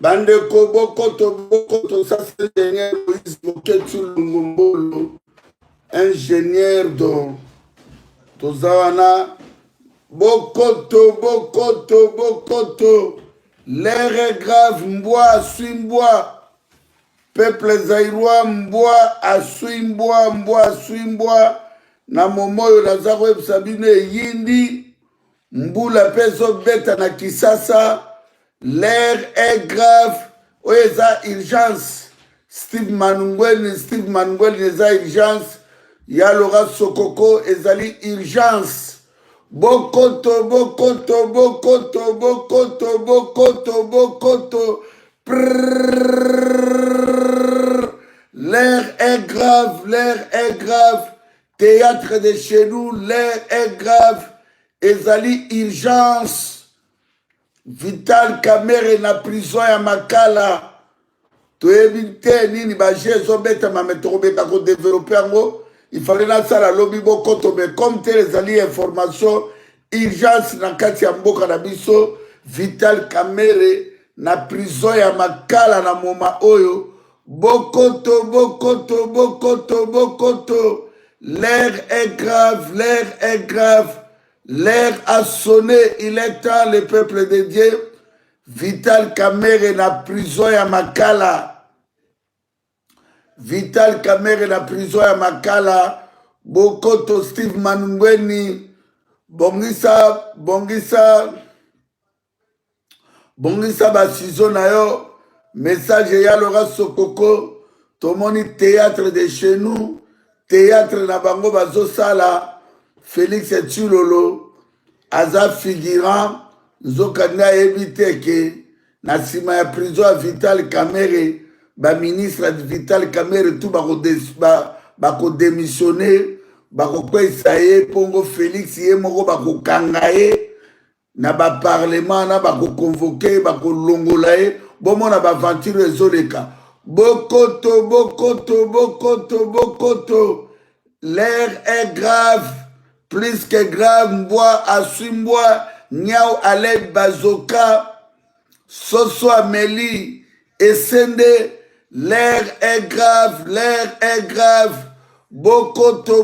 Bande Bokoto, ça c'est l'ingénieur Moïse Moketu Lungumbolo, ingénieur de Tozawana. Bokoto, l'air est grave, Mboa, Swimboa, peuple zaïrois, Mboa, Swimboa, na momoyo Lazaro Sabine Yindi, Mboula Peso Beta na Kisasa, l'air est grave, Oeza urgence, Steve Manungwen, Eza urgence, Yalora Sokoko, Ezali urgence. Bokoto. L'air est grave. Théâtre de chez nous, l'air est grave. Ezali urgence. Vital Kamerhe na prison ya Makala. Toyebite nini baje zobeta mametrobe kako développer yango. Il fallait na sala lobby Bokoto, mais comme les alliés information, urgence na kati ya mboka na biso, Vital Kamerhe na prison ya Makala na moma oyo. Bokoto. L'air est grave. L'air a sonné, il est temps, le peuple de Dieu. Vital Kamerhe na prison ya Makala. Vital Kamerhe na prison ya Makala. Bokoto Steve Manungweni. Bongisa basizo na yo. Message ya Laura Sokoko. Tomoni théâtre de chez nous. Théâtre na bango bazosala. Félix Etulolo. Aza figurant. Zokanda évité que na sima ya prison ya Vital Kamerhe. Ministre Vital Kamerhe tout bako démissionner bako kwesa ye Pongo Félix ye moko bako kanga ye na ba parlement na bako convoquer bako longola ye bomo na ba aventure ezoleka. Bokoto. L'air est grave, plus que grave. Mboa Aswimboa Niao Aled Bazoka Soso Amélie Essende. L'air est grave. Bokoto.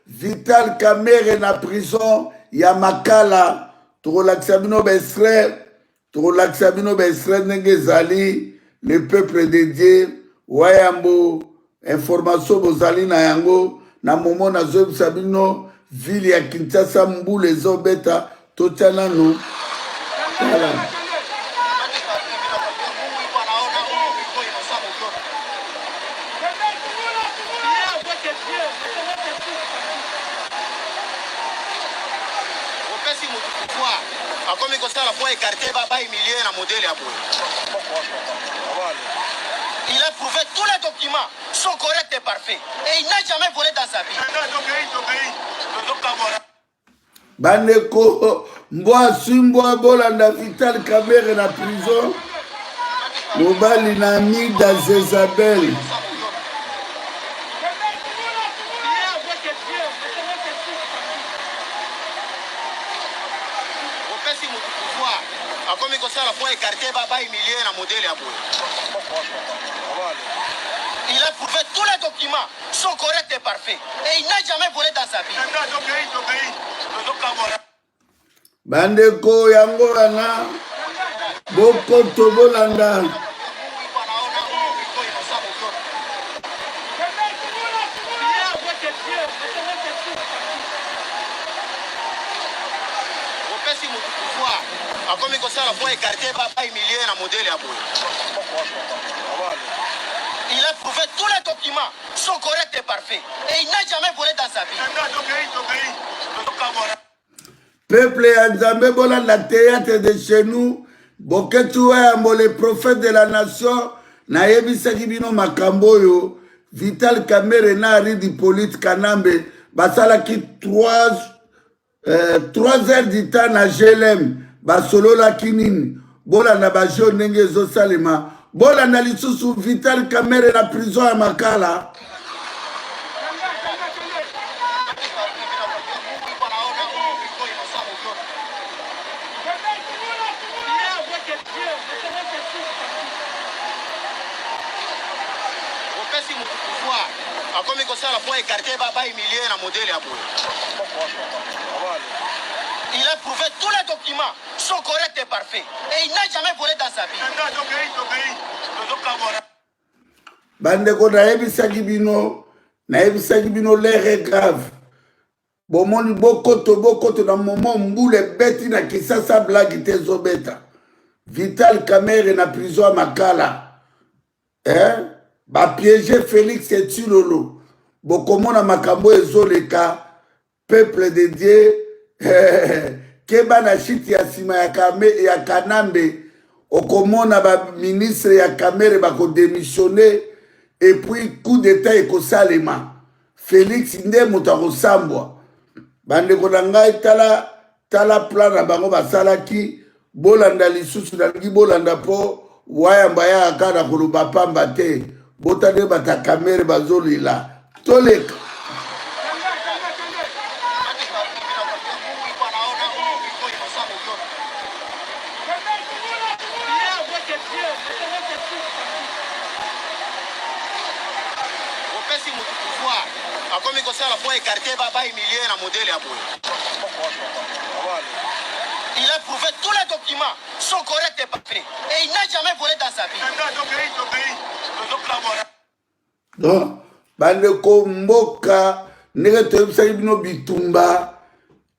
Vital Kamerhe na prison ya Makala. Torolakisa bino besre ndenge zali. Le peuple de Dieu Wayambo information bozali na yango na momo na zobisa bino ville ya Kinshasa mbula ezobeta totiana no. Voilà. Il a prouvé tous les documents sont corrects et parfaits. Et il n'a jamais volé dans sa vie. Bandeko Mboa Swimboa bolanda Vital Kamerhe na prison. Mobali na Mida Zezabel. Il a prouvé tous les documents sont corrects et parfaits. Et il n'a jamais volé dans sa vie. Bandeko yango wana Bokoto bolanda. Il a prouvé tous les documents sont corrects et parfaits. Et il n'a jamais volé dans sa vie. Peuple ya Nzambe bolanda théâtre de chez nous. Boketu Wayambo le prophète de la nation. Na yebisaki bino makambo yo. Vital Kamerhe na Aridi Polite Kanambe. Basalaki 3 heures du temps na GLM. Basolola kinini. Bolanda bajo ndenge zosalema. Bolanda lisusu Vital Kamerhe na prison ya Makala. akomi kosala po écarté ba humilier na modèle ya boye. Il a prouvé tous les documents sont corrects et parfaits et il n'a jamais volé dans sa vie. Bandeko nayebisaki bino l'air est grave. Bomoni bokoto na moment mbule beti na Kisasa blague te zobeta. Vital Kamerhe na prison à Makala. Ba piéger Félix et Tshilolo. Bokomona makambo ezoleka peuple de Dieu. Keba na shiti ya sima ya Kanambe. Okomona ba ministre ya Kamerhe bako démissionner et puis coup d'état ekosalema. Félix nde moto akosambwa. Bandeko na ngai tala plan na bango basalaki bolanda lisusu nalingi bolanda po wayamba ya aka na koloba pamba te botande bata Kamerhe bazolila toleka. Akomi kosala po écarté ba humilier na modèle ya boye. Il a prouvé tous les documents sont corrects et parfaits et il n'a jamais volé dans sa vie. Donc bandeko mboka ndenge toyebisaki bino bitumba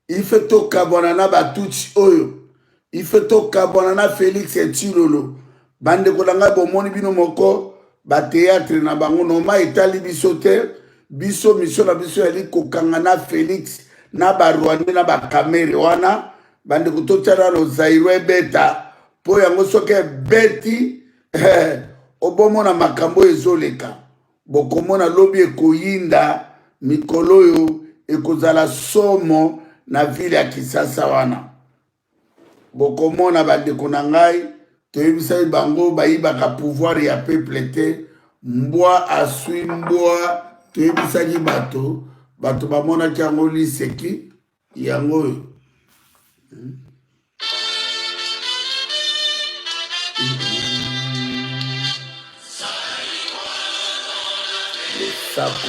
il fait tokabwana na batuti oyo il fait tokabwana na Félix et Tshilolo. Bandeko na ngai bomoni bino moko batéâtre na bango noma etali biso te. Biso mission na biso yali kokanga na Félix na Barwande na Kamerhe wana bande kutotana no Zaire beta po yango soke beti obomona makambo ezoleka bokomona lobi ekoyinda mikolo yo ekozala somo na ville ya Kisasa wana bokomona bande konangai toyebisa bango bayibaka pouvoir ya peuple te mbwa asui mbwa toyebisaki bato bamonaki yango liseki yango oyo sako.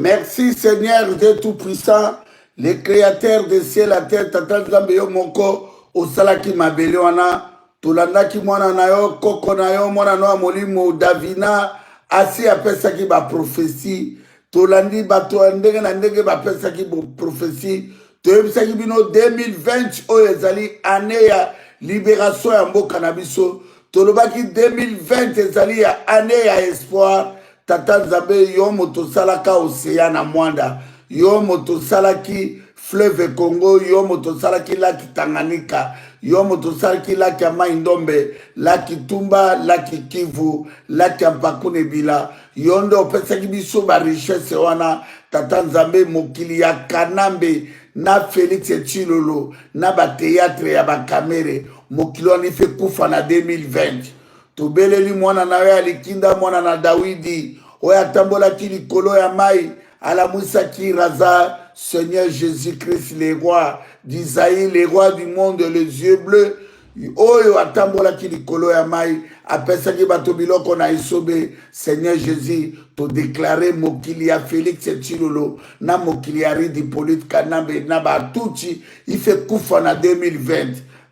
Merci Seigneur Dieu Tout-Puissant, le créateur des cieux, la terre, Tata Nzambe yo moko, osalaki mabele wana, tolandaki mwana na yo, koko na yo, mwana no molimo Davina, asi apesaki ba prophétie, tolandi bato ndenge na ndenge ba pesaki ba prophétie, toyebisaki bino 2020 oyo ezali année ya libération ya mboka na biso, tolobaki 2020 ezali ya année ya espoir. Tata Nzambe yo moto salaka océan na mwanda yo moto salaki fleuve Congo yo moto salaki laki Tanganyika yo moto salaki laki ya Mai Ndombe laki Tumba laki Kivu laki Mpakune Bila yo ndo opesaki biso ba richesse wana Tata Nzambe mokili ya Kanambe na Félix et Tshilolo na ba théâtre ya ba Kamerhe mokili wana ife kufa na 2020 tobeleli mwana na ya likinda mwana na Dawidi oya tambola ki likolo ya mai alamwisaki raza Seigneur Jésus-Christ le roi d'Isaïe le roi du monde les yeux bleus oyo atambola ki likolo ya mai apesaki bato biloko na isobe Seigneur Jésus to déclarer mokili ya Félix et Tshilolo na mokili ya Ridi Polite Kanambe na batuchi ife kufa na 2020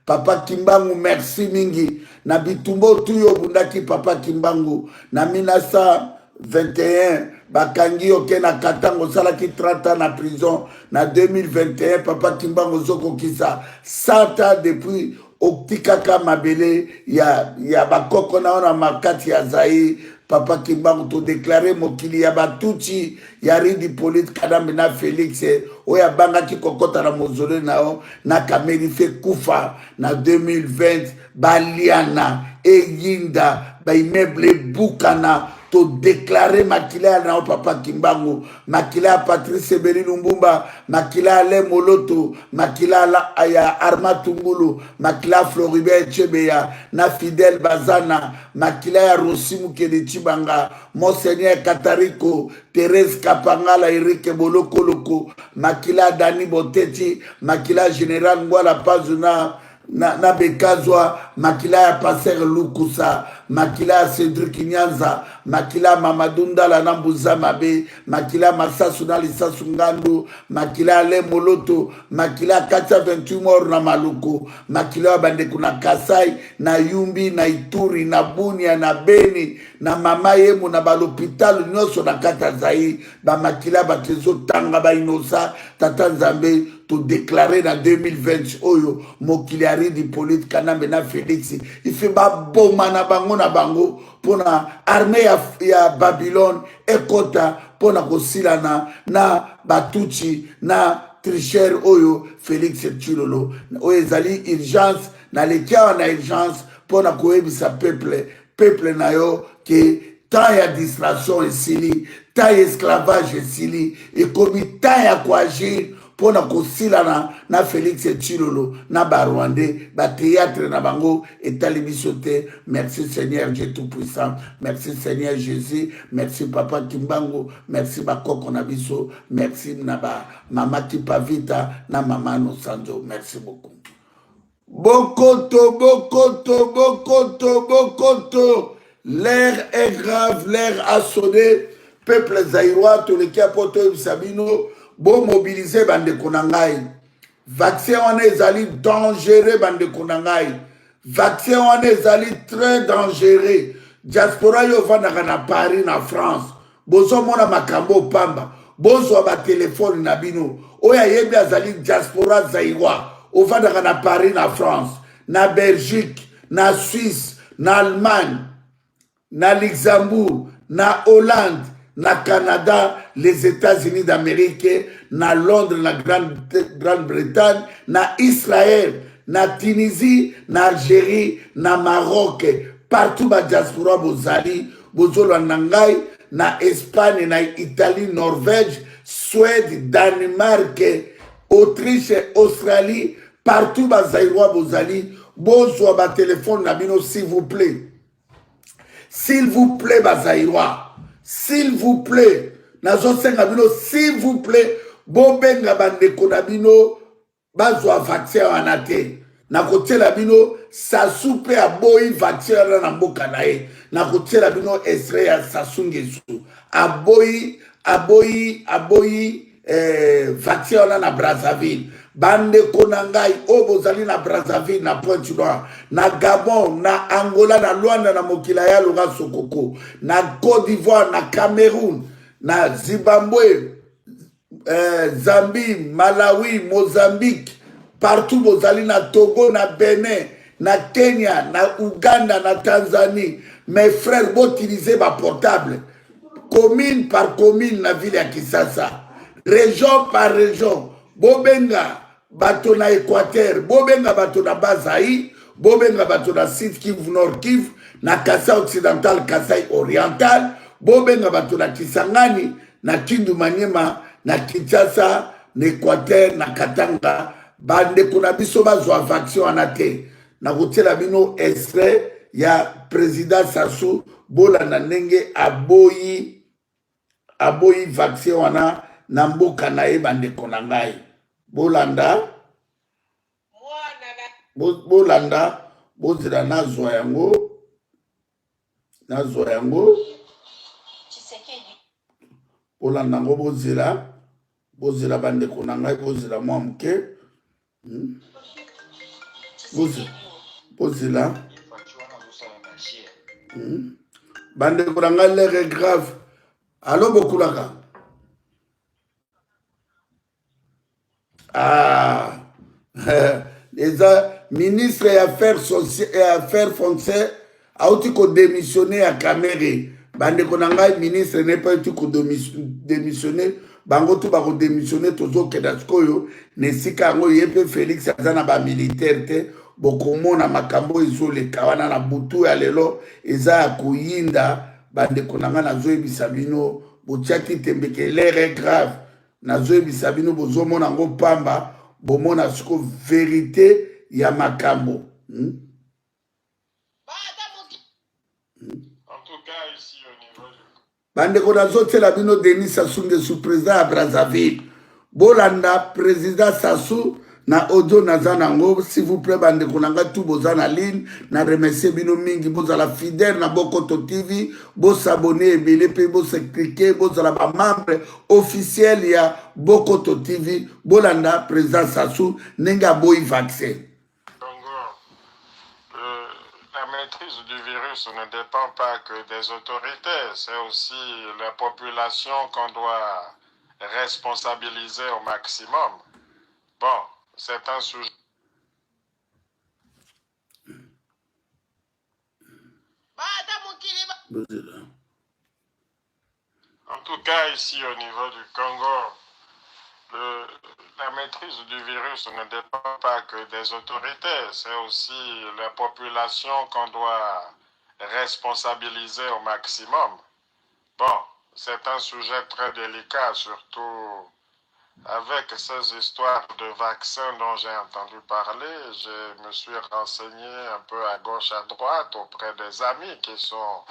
Papa Kimbangu, merci mingi. Na bitumbo tuyo bundaki Papa Kimbangu. Na 1921, bakangi oke na katango salaki 30 ans na prison. Na 2021, Papa Kimbangu zoko kisa 100 ans depuis oktikaka mabele ya bakoko na ona makati ya Zaïre. Papa Kimbangu to déclaré mokili ya batuchi ya ridi polite kadambe na Félix oya banga ki kokota na mozole na o na kameri fe kufa na 2020 baliana eyinda ba immeuble bukana to déclarer makila na o Papa Kimbangu makila Patrice Ebeli Lumbumba makila Ale Moloto makila ya Arma Tungulu makila Floribert Chebeya na Fidel Bazana makila ya Rosimu Kedechibanga Monseigneur Katariko Thérèse Kapangala Eric Bolokoloko makila Dani Boteti makila Général Ngwala Pazuna na Bekazwa makila ya Passer Lukusa makila ya Cédric Nyanza makila Mamadunda la Nambuza Mabe makila Masasu na Lisasu Ngandu makila Ale Moloto makila Kacha 28 mort na Maluku makila Bandeku na Kasai na Yumbi na Ituri na Bunia na Beni na mama yemu na balopitalo nyoso na kata Zaïre ba makila batezo tanga ba inosa tata Nzambe to déclarer dans 2020 oyo mokiliari di polite kanambe na Félix il fait ba boma na bango pona armée ya Babylone ekota pona kosilana na batuchi na tricher oyo Félix Tshilolo oyo ezali urgence na lekia na urgence pona koyebisa peuple na yo ke tant ya distraction esili tant ya esclavage esili ekomi tant ya koagir pona kosila na Félix Tshilolo na Barwandais ba théâtre na bango etali biso te. Merci Seigneur Dieu tout-puissant, merci Seigneur Jésus, merci Papa Kimbangu, merci bakoko na biso, merci na ba mama Tipavita na mama Nosanzo, merci beaucoup. Bokoto, l'air est grave, l'air a sonné. Peuple zaïrois, tous les capotes Sabino, bon mobiliser bande konangai. Vaccin on est allé dangereux bande konangai. Vaccin on est allé très dangereux. Diaspora yo vanda na Paris na France. Bozo mona makambo pamba. Bozo ba téléphone na bino. Oya yebi azali diaspora zaïrois. Au vanda na Paris na France, na Belgique, na Suisse, na Allemagne, na Luxembourg, na Hollande, na Canada, les États-Unis d'Amérique, na Londres, na Grande-Bretagne, na Israël, na Tunisie, na Algérie, na Maroc, partout ba diaspora bozali, bozolo nangai, na Espagne, na Italie, Norvège, Suède, Danemark, Autriche, Australie, partout ba Zaïrois bozali, bozwa ba téléphone na bino s'il vous plaît. S'il vous plaît ba Zaïrois. S'il vous plaît. Nazo senga bino s'il vous plaît. Bobenga bandeko na bino bazwa vaccin anate. Na kote la bino sa soupe a boyi vaccin na mboka na ye. Na kote la bino esre ya sasungesu. A boyi vaccin na Brazzaville. Bande konangai obozali na Brazzaville na Pointe-Noire na Gabon na Angola na Luanda na Mokila ya Loga Sokoko na Côte d'Ivoire na Cameroun na Zimbabwe Zambie Malawi Mozambique partout bozali na Togo na Benin na Kenya na Uganda na Tanzanie. Mes frères utiliser ba portable commune par commune na ville ya Kisasa, région par région. Bobenga bato na Équateur, bobenga bato na Bazaï, bobenga bato na Sud Kivu, Nord Kivu, na Kasai occidental, Kasai oriental, bobenga bato na Kisangani, na Kindu Maniema, na Kinshasa, na Équateur, na Katanga, bande kuna biso bazwa vaccin anate. Na kotela bino extrait ya président Sassou bola na ndenge aboyi vaccin wana na mboka na ye bandeko na ngai. Bolanda bozela nazwa yango bolanda yango bozela bandeko na ngai bozela mwa moke Pose là. Bande kuranga l'air est grave. Allô Bokulaka. Ah. Les ministres et affaires sociales et affaires foncières a aussi démissionné à Caméré. Bande konanga ministre n'est pas eu démissionné. Bango tout ba démissionné tozo kedaskoyo ne sikango yepe Félix azana ba militaire te bokomo na makambo izole kawana na butu ya lelo eza kuyinda bande konanga na zo ebisabino botiaki tembeke l'air est grave na zo ebisabino bozomo na ngo pamba bomona siko vérité ya makambo. En tout cas, ici au niveau du... Bande konazotela bino Denis Sassou Nguesso président à Brazzaville. Bolanda président Sassou na audio nazanango s'il vous plaît bande konanga tout bozana ligne na remercier bino mingi bozala fidèle na Bokoto TV bo s'abonner ebele pe bo se cliquer bozala ba membre officiel ya Bokoto TV Bolanda président Sassou nenga boy vaccin. La maîtrise du virus ne dépend pas que des autorités, c'est aussi la population qu'on doit responsabiliser au maximum. Bon, c'est un sujet. En tout cas, ici au niveau du Congo, la maîtrise du virus ne dépend pas que des autorités, c'est aussi la population qu'on doit responsabiliser au maximum. Bon, c'est un sujet très délicat, surtout avec ces histoires de vaccins dont j'ai entendu parler. Je me suis renseigné un peu à gauche, à droite, auprès des amis qui sont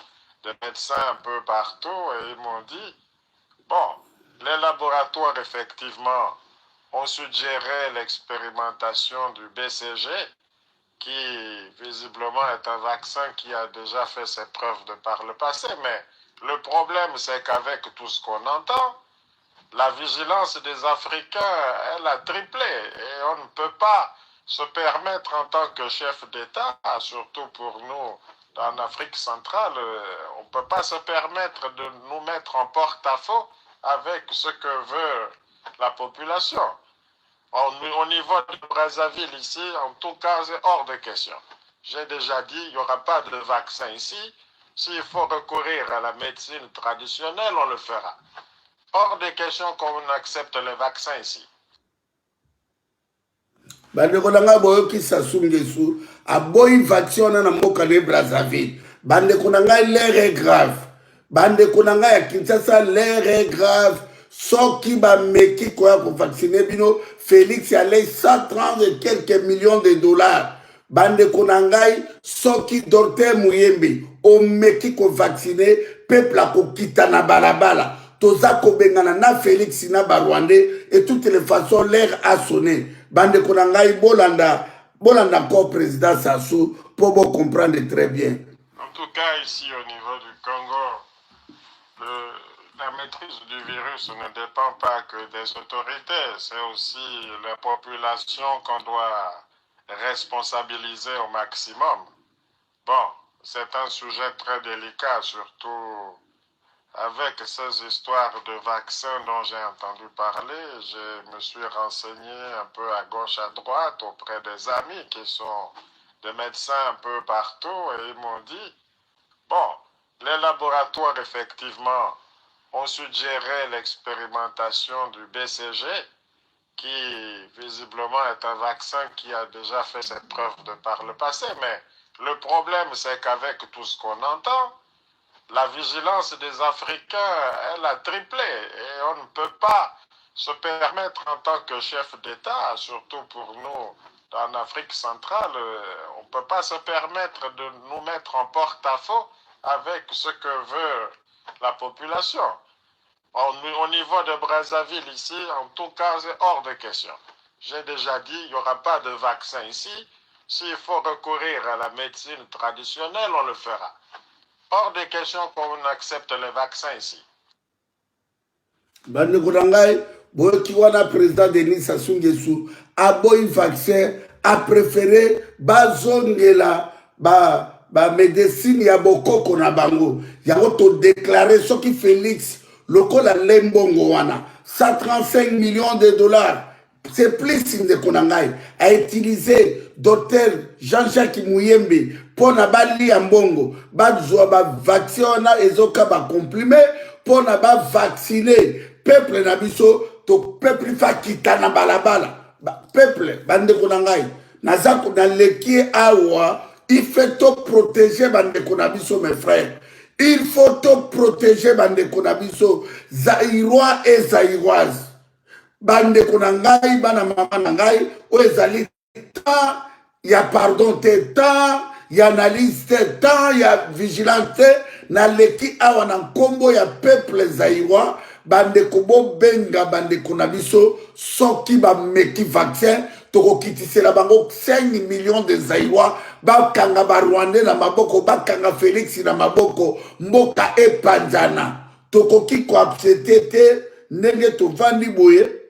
des médecins un peu partout, et ils m'ont dit, bon, les laboratoires, effectivement, ont suggéré l'expérimentation du BCG, qui visiblement est un vaccin qui a déjà fait ses preuves de par le passé. Mais le problème, c'est qu'avec tout ce qu'on entend, la vigilance des Africains, elle a triplé. Et on ne peut pas se permettre en tant que chef d'État, surtout pour nous, en Afrique centrale, on ne peut pas se permettre de nous mettre en porte-à-faux avec ce que veut la population. Au niveau de Brazzaville ici, en tout cas, c'est hors de question. J'ai déjà dit, il n'y aura pas de vaccin ici. S'il faut recourir à la médecine traditionnelle, on le fera. Hors de question qu'on accepte les vaccins ici. Bande konanga boyoki Sassou Nguesso aboyi vaccin na mboka de Brazzaville. Bande konanga l'air est grave. Bande konanga ya Kinshasa l'air est grave. Soki ba meki koya ko vacciner bino Félix allait 130 et quelques millions de dollars. Bande konangai soki docteur Muyembe o meki ko vacciner peuple ko kita na balabala. Toza ko bengana na Félix na Barwandais et toutes les façons l'air a sonné. Bande konangai bolanda encore président Sassou pour vous comprendre très bien. En tout cas, ici au niveau du Congo, la maîtrise du virus ne dépend pas que des autorités, c'est aussi la population qu'on doit responsabiliser au maximum. Bon, c'est un sujet très délicat, surtout avec ces histoires de vaccins dont j'ai entendu parler. Je me suis renseigné un peu à gauche, à droite, auprès des amis qui sont des médecins un peu partout, et ils m'ont dit, bon, les laboratoires, effectivement, ont suggéré l'expérimentation du BCG, qui visiblement est un vaccin qui a déjà fait ses preuves de par le passé. Mais le problème, c'est qu'avec tout ce qu'on entend, la vigilance des Africains, elle a triplé. Et on ne peut pas se permettre en tant que chef d'État, surtout pour nous en Afrique centrale, on ne peut pas se permettre de nous mettre en porte-à-faux avec ce que veut la population. Au niveau de Brazzaville ici, en tout cas, c'est hors de question. J'ai déjà dit, il n'y aura pas de vaccin ici. S'il faut recourir à la médecine traditionnelle, on le fera. Hors de question qu'on accepte les vaccins ici. Bande Kodangai, boyoki wana président Denis Sassou Nguesso aboyi vaccin a préféré bazongela ba médecine ya bokoko na bango yango to déclarer soki Félix lokola lembongo wana 135 millions de dollars c'est plus ndeko na ngai a utilisé docteur Jean-Jacques Muyembe pona bali ya mbongo bazwa ba vaccin wana ezoka ba comprimé pona ba vacciner peuple na biso to peuple fa kitana balabala peuple bandeko na ngai nazako na leki awa il faut te protéger bandeko na biso mes frères il faut te protéger bandeko na biso zaïrois et zaïroises bandeko na ngai bana mama na ngai o ezali temps ya pardon te temps ya analyse te temps ya vigilance te na leki awa na nkombo ya peuple zaïrois bandeko bobenga bandeko na biso soki bameki vaccin tokokitisela bango 5 millions de zaïrois bakanga barwandais na maboko bakanga Félix na maboko mboka epanzana tokoki koaccepte te ndenge tovandi boye.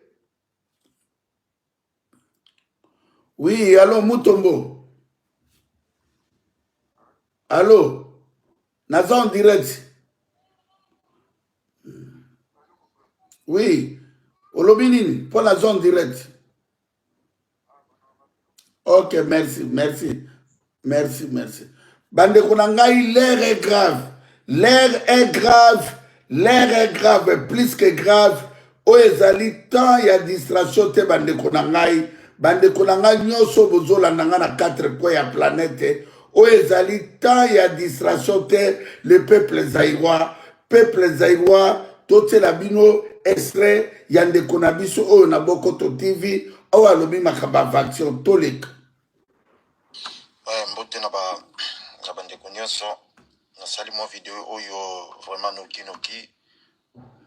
Oui, allô Mutombo. Allô, naza en direct. Oui, Olobinini, pour la zone directe. Ok, merci, merci, merci, merci. Bande Konangai, l'air est grave. L'air est grave. L'air est grave, plus que grave. Oezali, tant il y a distraction, te Bande Konangai. Bande Konangai, nyoso bozola nanga na 4 coins ya planète. Oezali, tant il y a distraction, te le peuple zaïrois. Peuple zaïrois, tout la bino. Extrait yande konabiso o na boko to TV o alobi makaba vaccine tolik mbote na bande konyoso na sali mo vidéo oyo vraiment noki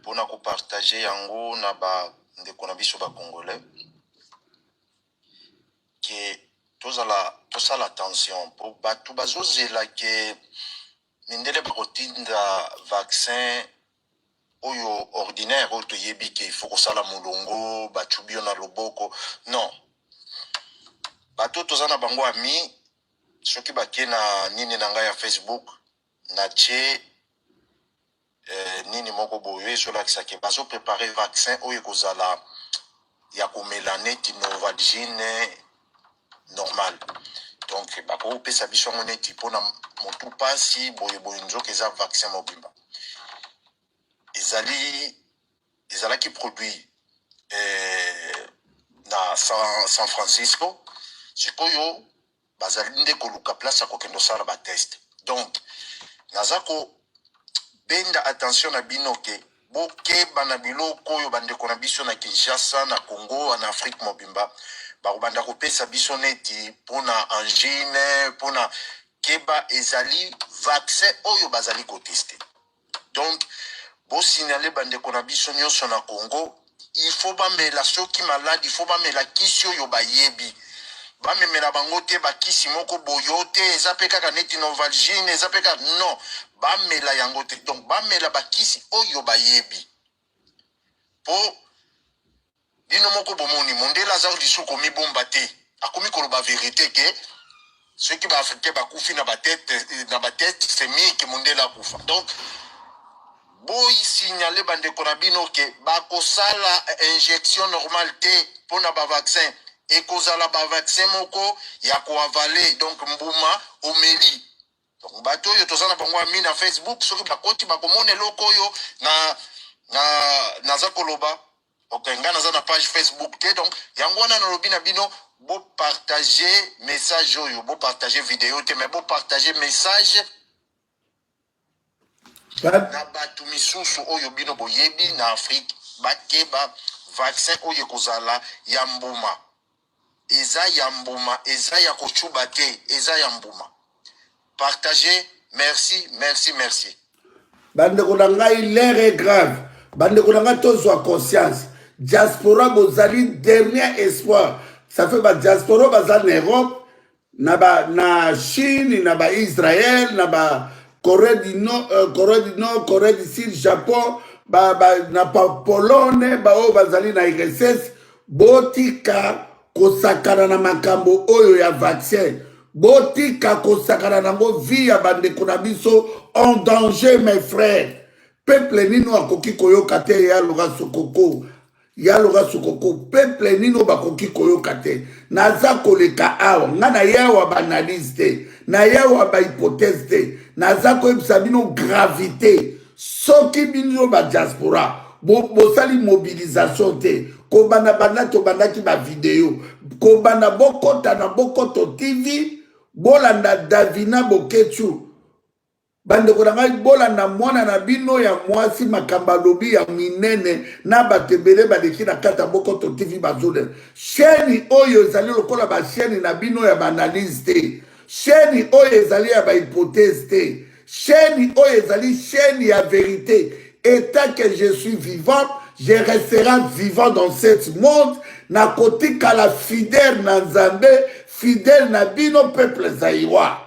pona ko partager yango na ba nde konabiso ba congolais que tosala attention pour batu bazozela ke mindele ba kotinda vaccin oyo ordinaire oyo toyebi ke il faut kosala mulongo batubio na loboko non bato toza na bango ami soki bakie na nini na ngai ya Facebook na tie nini moko boyo ezolakisa ke bazoprepare vaccin oyo ekozala ya komela neti Novalgine normal donc bakopesa biso yango neti mpona motu mpasi boyeboye nzoka eza vaccin mobimba ezalaki produit na San Francisco sikoyo bazali nde koluka place akokendo sala ba test donc nazako benda attention na bino ke bokeba na biloko oyo bandeko na biso na Kinshasa na Congo en Afrique mobimba bakobanda kopesa biso neti mpona angine mpona keba ezali vaccin oyo bazali koteste donc bo signaler bandeko na biso nyonso na Congo il faut bamela soki malade il faut bamela kisi oyo bayebi bamemela bango te bakisi moko boyo te eza pe kaka neti Novalgine eza pe kaka non bamela yango te donc bamela bakisi oyo bayebi po bino moko bomoni mondela aza lisuku mibomba te akomi koloba vérité ke ceux qui ba africain bakufi na batete c'est mieux que mondela akufa donc boy signaler bandeko na bino ke bakosala injection normale te pona ba vaccin ekozala ba vaccin moko ya koavale donc mbuma omeli donc bato yo tozana bango ami na Facebook soki bakoti bakomone loko yo na za koloba ok nga naza na page Facebook te donc yango wana na lobi na bino bo partager message oyo bo partager vidéo te mais bo partager message na batu misusu oyo bino boyebi na Afrique bakeba vaccin oyo kozala ya mbuma eza ya mbuma eza ya kochuba te eza ya mbuma partager merci bandeko na ngai l'air est grave bandeko na ngai tozwa conscience diaspora bozali dernier espoir ça fait ba diaspora baza na Europe na Chine na ba Israël na ba Corée du Nord, Corée du Sud, Japon, na Pologne, bazali na RSS, botika kosakana na makambo oyo ya vaccin. Botika kosakana nango vie ya bandeko na biso en danger mes frères. Peuple nino akoki koyoka te ya loga sokoko. Ya loga sokoko. Peuple nino bakoki koyoka te. Naza koleka awa. Nga na yawa banalise te. Na yawa ba hypothèse te. Naza koyebisa bino gravité. Soki bino ba diaspora. Bosali mobilisation te. Kobana bana to bandaki ba video. Kobana bokota na bokoto TV. Bolanda Davina Bokechu. Bande konanga bolanda mwana na bino ya mwasi makamba lobi ya minene na batebele badeki na kata bokoto TV bazole. Chaîne oyo ezali lokola ba chaîne na bino ya banalise te. Chaîne oyo ezali ya ba hypothèse te. Chaîne oyo ezali chaîne ya vérité. Et tant que je suis vivant, je resterai vivant dans ce monde. Na kotika la fidèle na Nzambe, fidèle na bino peuple zaïrois.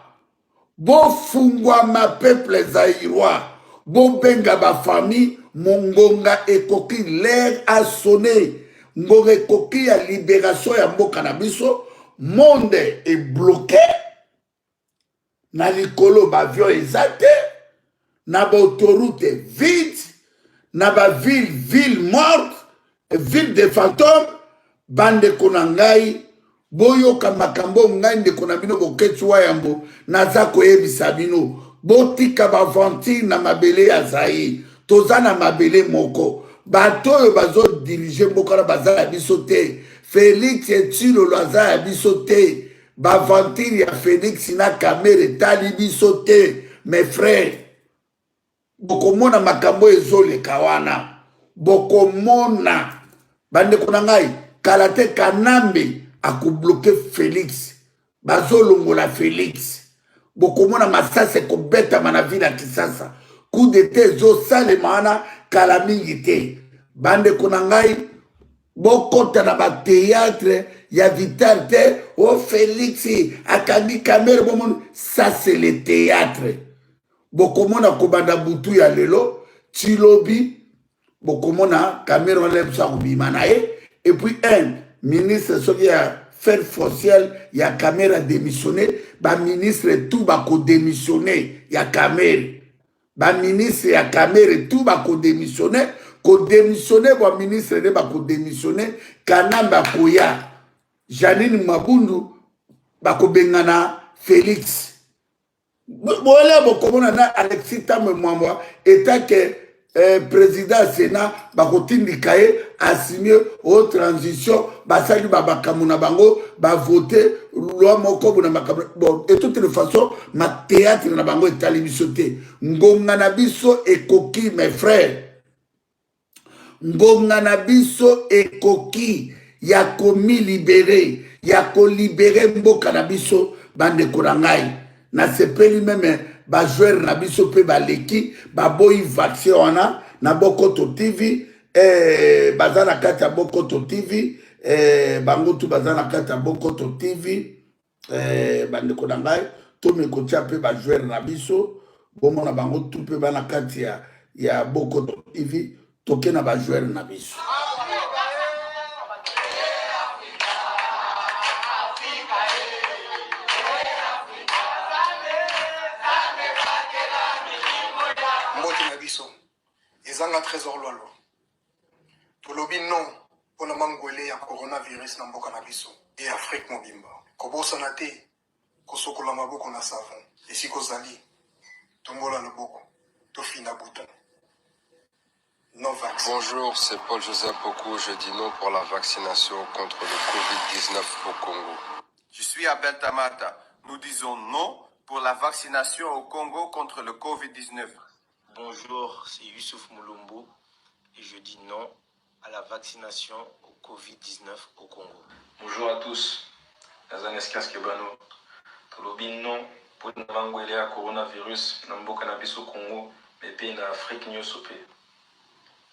Bo fungwa ma peuple zaïrois. Bo benga ba famille, mongonga ekoki l'air a sonné. Ngonga ekoki ya libération ya mboka na biso. Monde est bloqué. Na likolo ba avion ezate. Na ba autoroute vide. Na ba ville morte. Ville de fantômes. Bande konangai. Boyoka makambo ngai ndeko na bino boketu wayambo naza koyebisa bino botika bavanti na mabele ya zai toza na mabele moko bato oyo bazo dirige mboka na baza ya biso te Félix Etshilolo aza ya biso te bavanti ya Félix na kamere tali biso te mes frères bokomona makambo ezoleka wana bokomona bandeko na ngai kala te kanambe akobloke Félix bazolongola Félix bokomona masase kobetama na ville ya Kisasa coup d'état ezosalema wana kala mingi te bandeko na ngai bokota na batéâtre ya Vital te o Félix akangi kamere bomona ça c'est le théâtre bokomona kobanda butu ya lelo Chilobi bokomona kamere wana busa kobima na ye et puis ministre soki ya faire fonciel ya caméra démissionné ba ministre tout ba ko démissionné ya caméra ba ministre ya caméra tout ba ko démissionné ba ministre de ba ko démissionné kanamba koya Janine Mabundu ba ko bengana Félix bola bokomona na Alexis Tam Mwamba état que président Sénat bakotindika ye assigné aux transitions basali bakamuna bango ba voter loi moko na makamuna bon de toute façon ma théâtre na bango etali biso te ngonga na biso ekoki mes frères ngonga na biso ekoki ya komi libéré ya ko libérer mboka na biso bande korangai na sepeli même ba joueur na biso pe baleki ba boyi vaccin wana na Bokoto TV baza na kati ya Bokoto TV bango tu baza na kati ya Bokoto TV bandeko na ngai to mekotia pe ba joueur na biso bomona bango tu pe bana kati ya Bokoto TV toke na ba joueur na biso ezanga trésor lwalo tolobi non mpona mangwele ya coronavirus na mboka na biso e Afrique mobimba kobosana te kosokola maboko na savon esika ozali tombola loboko tofina bouton non vaccin. Bonjour, c'est Paul-Joseph Pokou. Je dis non pour la vaccination contre le Covid-19 au Congo. Je suis Abel Tamata. Nous disons non pour la vaccination au Congo contre le Covid-19. Bonjour, c'est Youssouf Moulumbu et je dis non à la vaccination au Covid-19 au Congo. Bonjour à tous. Nazaneskas Kebano. Tolobi non pour la coronavirus na mboka na biso Congo mais pe na Afrique nyoso pe.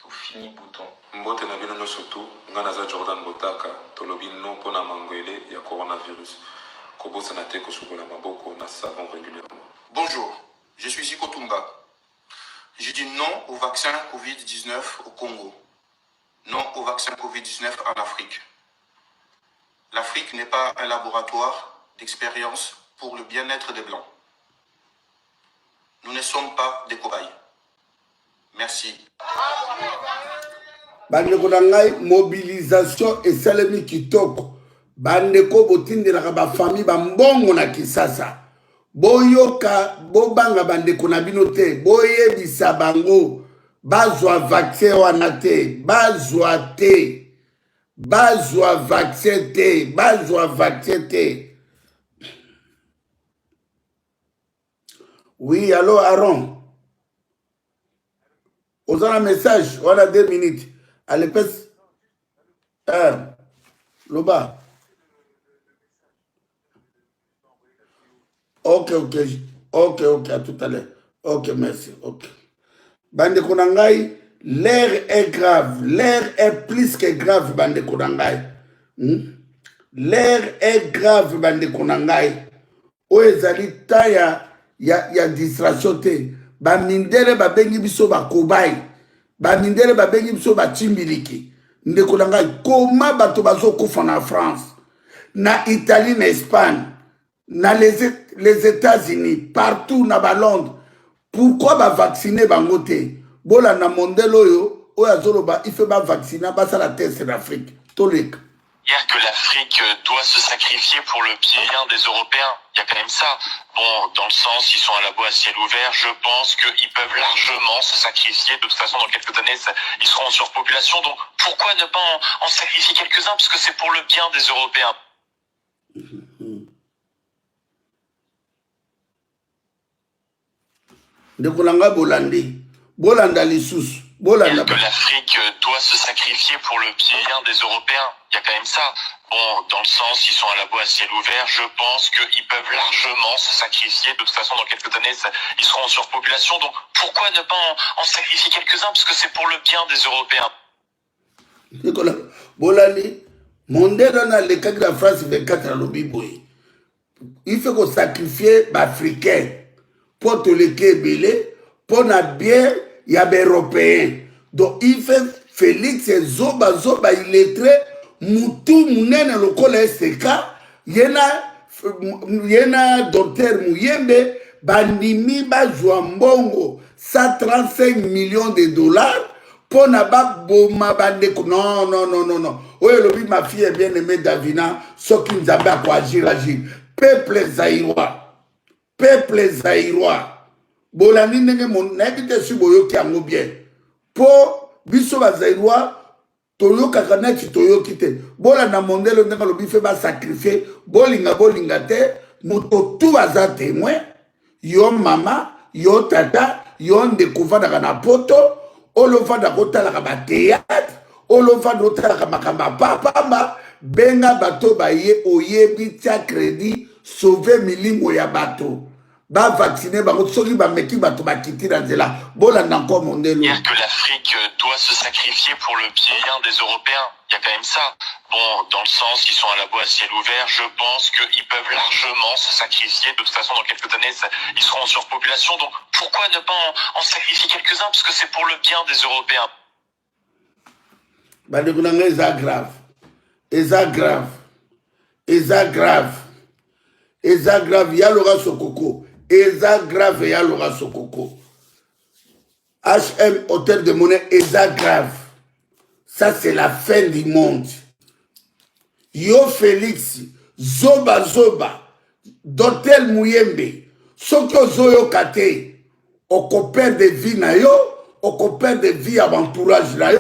To fini bouton. Mbote na bino nyoso tu nga naza Jordan Botaka tolobi non pour na mangwele ya coronavirus. Kobosa na te kosukola maboko na savon régulièrement. Bonjour, je suis Ziko Tumba. Je dis non au vaccin Covid-19 au Congo. Non au vaccin Covid-19 en Afrique. L'Afrique n'est pas un laboratoire d'expérience pour le bien-être des Blancs. Nous ne sommes pas des cobayes. Merci. Bandeko na ngai mobilisation esalemi kitoko. Bandeko botindelaka ba famille ba mbongo na Kisasa. Boyoka bobanga bandeko na bino te, boyebisa bango bazwa vaccin wana te, bazwa te, bazwa vaccin te, bazwa vaccin te. Oui, allô Aaron. Aux un message, on a 2 minutes. À l'épaisse. Loba. Ok, à tout à l'heure. Ok, merci. Ok. Bande Konangai, l'air est grave. L'air est plus que grave, Bande Konangai. L'air est grave, Bande Konangai. Oezali taya ya distraction te. Ba mindele ba bengi biso ba kobai. Ba mindele ba bengi biso ba chimbiliki. Ndeko nangai koma bato bazo kufa na France, na Italie, na Espagne, na les États-Unis, partout na ba Londres. Pourquoi ba vacciner bango te? Bola na mondelo yo, oya zolo ba ife ba vacciner ba la test d'Afrique. Tolek. Que l'Afrique doit se sacrifier pour le bien des Européens. Il y a quand même ça. Bon, dans le sens, ils sont à labo à ciel ouvert, je pense qu'ils peuvent largement se sacrifier. De toute façon, dans quelques années, ils seront en surpopulation. Donc, pourquoi ne pas en sacrifier quelques-uns? Parce que c'est pour le bien des Européens. Ndekolanga Bolandi. Bolanda Lissous. Que l'Afrique doit se sacrifier pour le bien des Européens. Il y a quand même ça. Bon, dans le sens, ils sont à labo à ciel ouvert, je pense qu'ils peuvent largement se sacrifier. De toute façon, dans quelques années, ils seront en surpopulation. Donc, pourquoi ne pas en sacrifier quelques-uns? Parce que c'est pour le bien des Européens. Bolandi, monde dans le cas de la France 24 à l'Obiboui. Il faut qu'on sacrifie l'Africain pour te le belé, pour la bière. Il y a des Européens. Donc, il fait Félix et Zoba, il est très moutou, mounène, le col STK. Il y a docteur Mouyembe, Bandimi, Bazouambongo, 135 millions de dollars pour Nabak Boma Bandeko. Non. Oui, ma fille est bien aimée Davina, ce qui nous a à quoi agir. Peuple zaïrois. Bolani nenge mon négité si boyo ki ango bien. Po biso bazairwa toyo kakanati toyo kite. Bola na mondelo nenge lo bife ba sacrifier bolinga te moto tu baza témoin. Yo mama, yo tata, yo ndekuva daga na poto, olova da kotala ka ba théâtre, olova dotala ka makamba papa benga bato baye oyebi tia crédit sauver milingo ya bato. Ba vacciner ba soki ba meki bato ba kitira nzela bola encore mondelo. Que l'Afrique doit se sacrifier pour le bien des Européens. Il y a quand même ça. Bon, dans le sens, ils sont à labo à ciel ouvert, je pense qu'ils peuvent largement se sacrifier. De toute façon, dans quelques années, ils seront en surpopulation. Donc, pourquoi ne pas en sacrifier quelques-uns? Parce que c'est pour le bien des Européens. Bah, de grave. Eza grave, ya Laura Sokoko. Eza grave, ya Laura Sokoko. HM, hôtel de monnaie, eza grave. Ça, c'est la fin du monde. Yo Félix, Zoba, d'hôtel Mouyembe, Soko Zoyo Kate, au père de vie na yo, au père de vie à entourage na yo,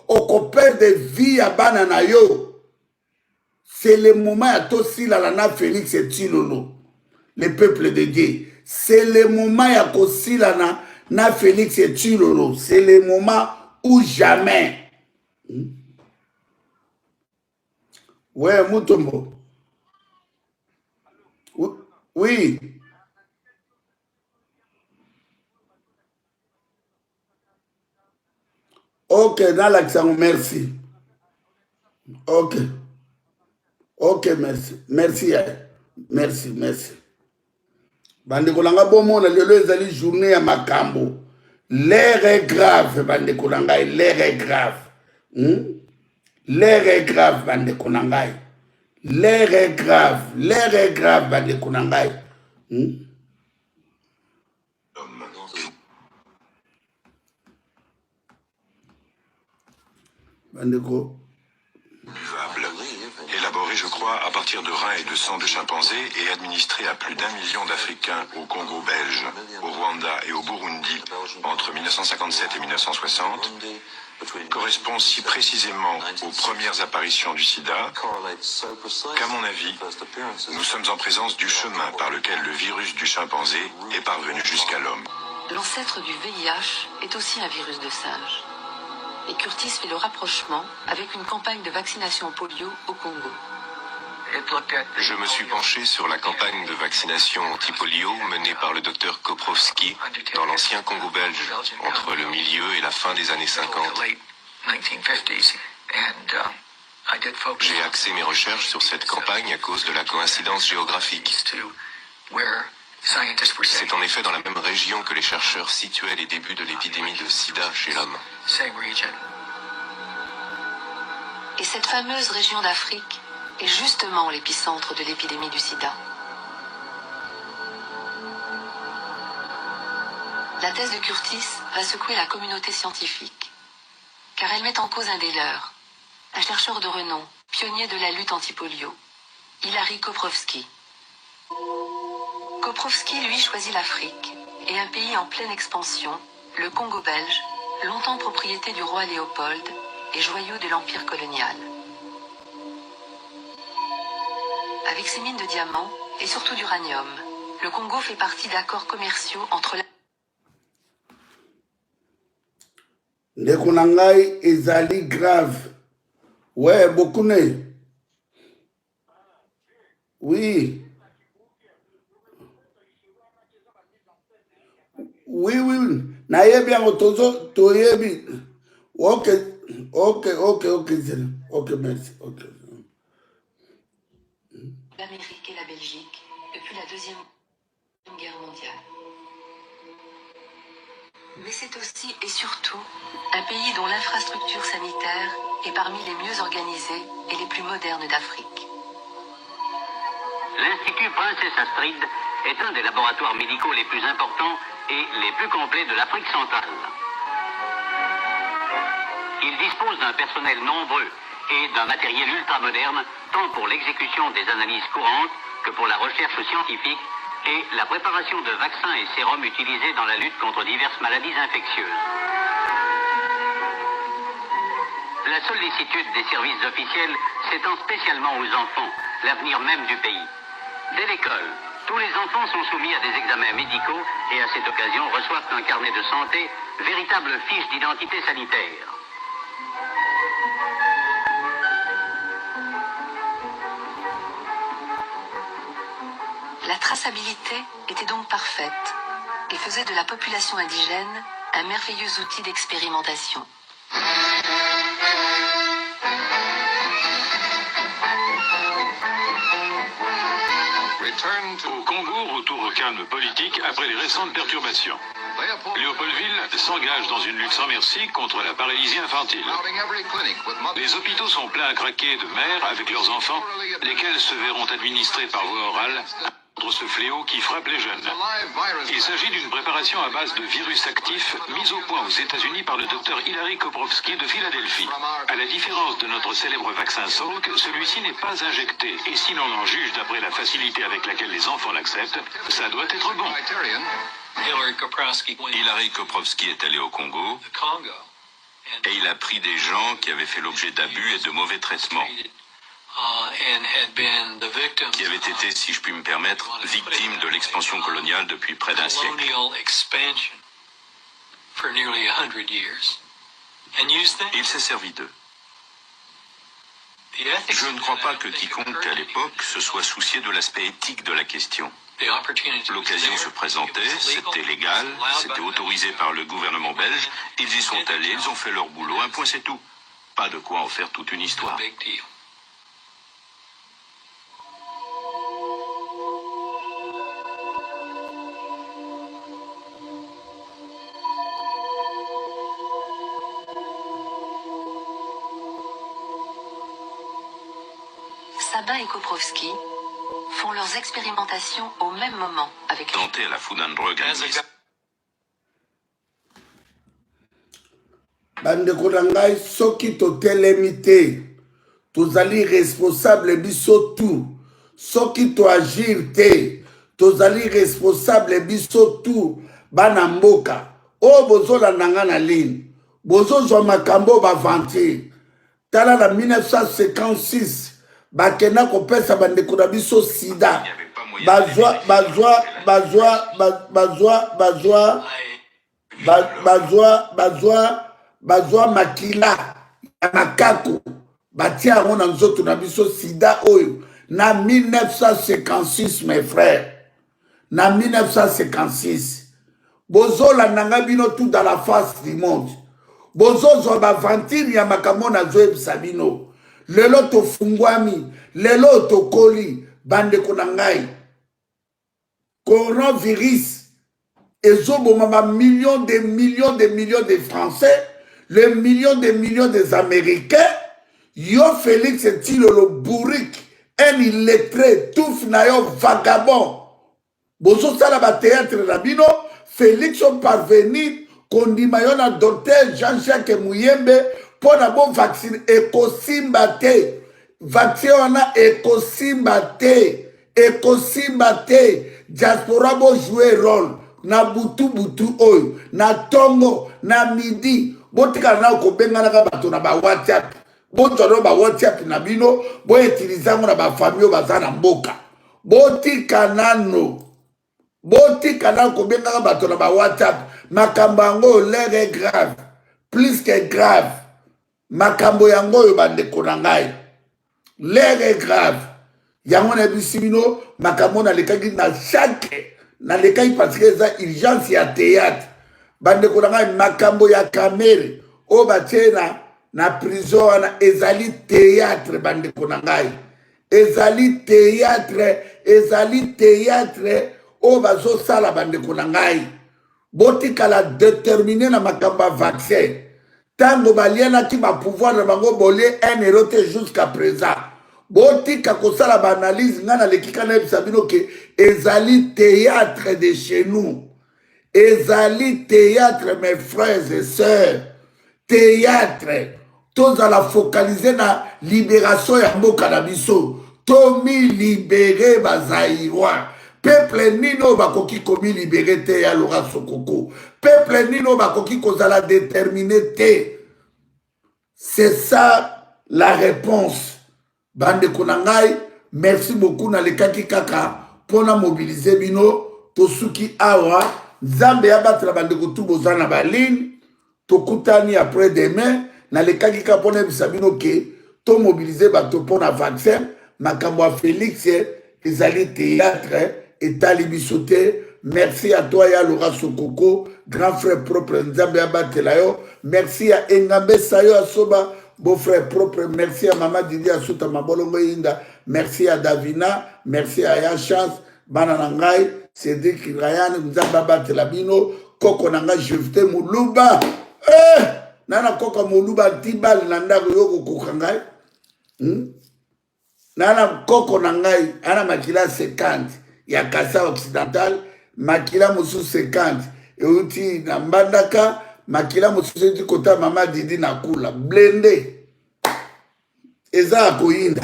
au père de vie à banana yo. C'est le moment à Tossi la lana Félix et Tilolo, le peuple de Dieu. C'est le moment à Tossi la na Félix et Tilolo. C'est le moment où jamais. Ouais, Moutombo. Oui. Ok, dans l'accent, merci. Ok. Ok, merci. Merci. Bandekolanga bomona lelo ezali journée ya makambo. L'air est grave, Bandekolanga, l'air est grave. L'air est grave, Bandekolanga. L'air est grave, bandeko na ngai. Bandeko. Élaboré, je crois, à partir de reins et de sang de chimpanzés et administré à plus d'1 million d'Africains au Congo belge, au Rwanda et au Burundi entre 1957 et 1960, correspond si précisément aux premières apparitions du sida qu'à mon avis, nous sommes en présence du chemin par lequel le virus du chimpanzé est parvenu jusqu'à l'homme. L'ancêtre du VIH est aussi un virus de singe. Et Curtis fait le rapprochement avec une campagne de vaccination polio au Congo. Je me suis penché sur la campagne de vaccination anti-polio menée par le docteur Koprovski dans l'ancien Congo belge, entre le milieu et la fin des années 50. J'ai axé mes recherches sur cette campagne à cause de la coïncidence géographique. C'est en effet dans la même région que les chercheurs situaient les débuts de l'épidémie de sida chez l'homme. Et cette fameuse région d'Afrique est justement l'épicentre de l'épidémie du sida. La thèse de Curtis va secouer la communauté scientifique, car elle met en cause un des leurs, un chercheur de renom, pionnier de la lutte anti-polio, Hilary Koprovski. Koprovski, lui, choisit l'Afrique, et un pays en pleine expansion, le Congo belge, longtemps propriété du roi Léopold et joyau de l'empire colonial. Avec ses mines de diamants et surtout d'uranium, le Congo fait partie d'accords commerciaux entre la... Ndeko na ngai ezali grave. Ouais, Bokune. Oui. Oui. Nayebi yango toyebi. Ok, merci. Ok. L'Amérique et la Belgique depuis la Deuxième Guerre mondiale. Mais c'est aussi et surtout un pays dont l'infrastructure sanitaire est parmi les mieux organisées et les plus modernes d'Afrique. L'Institut Princess Astrid est un des laboratoires médicaux les plus importants et les plus complets de l'Afrique centrale. Il dispose d'un personnel nombreux et d'un matériel ultramoderne, tant pour l'exécution des analyses courantes que pour la recherche scientifique et la préparation de vaccins et sérums utilisés dans la lutte contre diverses maladies infectieuses. La sollicitude des services officiels s'étend spécialement aux enfants, l'avenir même du pays. Dès l'école, tous les enfants sont soumis à des examens médicaux et à cette occasion reçoivent un carnet de santé, véritable fiche d'identité sanitaire. La traçabilité était donc parfaite et faisait de la population indigène un merveilleux outil d'expérimentation. Au Congo, retour au calme politique après les récentes perturbations. Léopoldville s'engage dans une lutte sans merci contre la paralysie infantile. Les hôpitaux sont pleins à craquer de mères avec leurs enfants, lesquels se verront administrer par voie orale contre ce fléau qui frappe les jeunes. Il s'agit d'une préparation à base de virus actifs mise au point aux États-Unis par le docteur Hilary Koprovski de Philadelphie. À la différence de notre célèbre vaccin Salk, celui-ci n'est pas injecté. Et si l'on en juge d'après la facilité avec laquelle les enfants l'acceptent, ça doit être bon. Hilary Koprovski est allé au Congo et il a pris des gens qui avaient fait l'objet d'abus et de mauvais traitements, qui avaient été, si je puis me permettre, victimes de l'expansion coloniale depuis près d'un siècle. Il s'est servi d'eux. Je ne crois pas que quiconque à l'époque se soit soucié de l'aspect éthique de la question. L'occasion se présentait, c'était légal, c'était autorisé par le gouvernement belge, ils y sont allés, ils ont fait leur boulot, un point c'est tout. Pas de quoi en faire toute une histoire. Sabin et Koprovski font leurs expérimentations au même moment avec à la Food and Drug Administration. bandeko na ngai soki totelemi te tozali responsable biso tout soki toagir te tozali responsable biso tout bana mboka oyo bozolanda nga na ligne bozozwa makambo bavantir tala na 1956 bakenda kopesa bandeko na biso sida bazwa makila ya makako batia yango na nzoto na biso sida oyo na 1956 mes frères na 1956 bozolanda nga bino tout dans la face du monde bozozwa bavantire ya makambo nazoyebisa bino lelo tofungwami lelo tokoli bandeko na ngai coronavirus ezoboma ba millions de Français les millions des Américains yo Félix Tshilolo bourrique un illettré tout na yo vagabond bozo sala ba théâtre na bino Félix on parvenir kondima yo na docteur Jean-Jacques Muyembe pour na bon vaccin ekosimba te vaccin wana ekosimba te diaspora bo jouer rôle na butu oyo na tongo na midi botika na ko benga na bato na ba WhatsApp boto ba WhatsApp na bino bo utiliser ngo na ba famille bazana mboka botika nano ko benga bato na ba WhatsApp makambo yango l'air est grave plus que grave makambo yango yo bandeko na ngai l'air est grave yango na bisimino makambo na lekaki na chaque na lekaki parce que ça urgence ya théâtre bandeko na ngai makambo ya kamere o batie na prison wana ezali théâtre bandeko na ngai ezali théâtre o bazosala bandeko na ngai botikala déterminé na makambo ya vaccin tango balianaki bapouvoir na bango bolie 1 euro te jusqu'à présent botika kosala baanalyse nga na lekika na yebisa bino ke ezali théâtre de chez nous ezali théâtre mes frères et sœurs théâtre tozala focaliser na libération ya mboka na biso tomi libéré bazaïrois peuple nino bakoki komi libéré te ya Laurent Sokoko peuple nino bakoki kozala déterminé te c'est ça la réponse bande konangai merci beaucoup na lekaki kaka pona mobiliser bino tosuki awa nzambe ya batela bande ko tuboza na baline tokutani après demain na lekaki kaka pona bisa bino ke to mobiliser bato pona vaccin makambo ya Félix ezali théâtre et talibisote. Merci à toi ya Laurent Sokoko grand frère propre nzambe ya batela yo merci à Engambe Sayo Asoba beau-frère propre, merci à Maman Didi Asuta Mabolongo Inda, merci à Davina, merci à Yachance, Bananangai, Cédric Ryan, Nzababa Telabino, Koko Nanga Jefte Mouluba, Nana Koko Mouluba Tibal Nanda Yoko Kokangai, Nana Koko Nangai, Ana Makila 50, Yakasa Occidental, Makila Moussou 50, et Outi Nambandaka, makila mosusu kota Mama Didi nakula blende eza koyinda.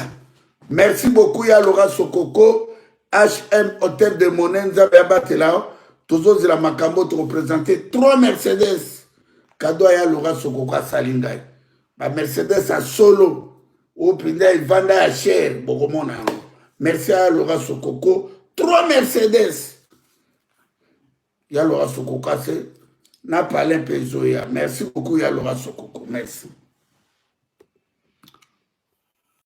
Merci beaucoup ya Laurent Sokoko HM Hôtel de Monenza Babatela tozo zila makambo to représenter 3 Mercedes cadeau ya Laurent Sokoko salingai ba Mercedes a solo au pinda vanda ya cher bokomona. Merci à Laurent Sokoko 3 Mercedes ya Laurent Sokoko c'est n'a pas l'impression. Merci beaucoup, ya Laurent Sokoko. Merci.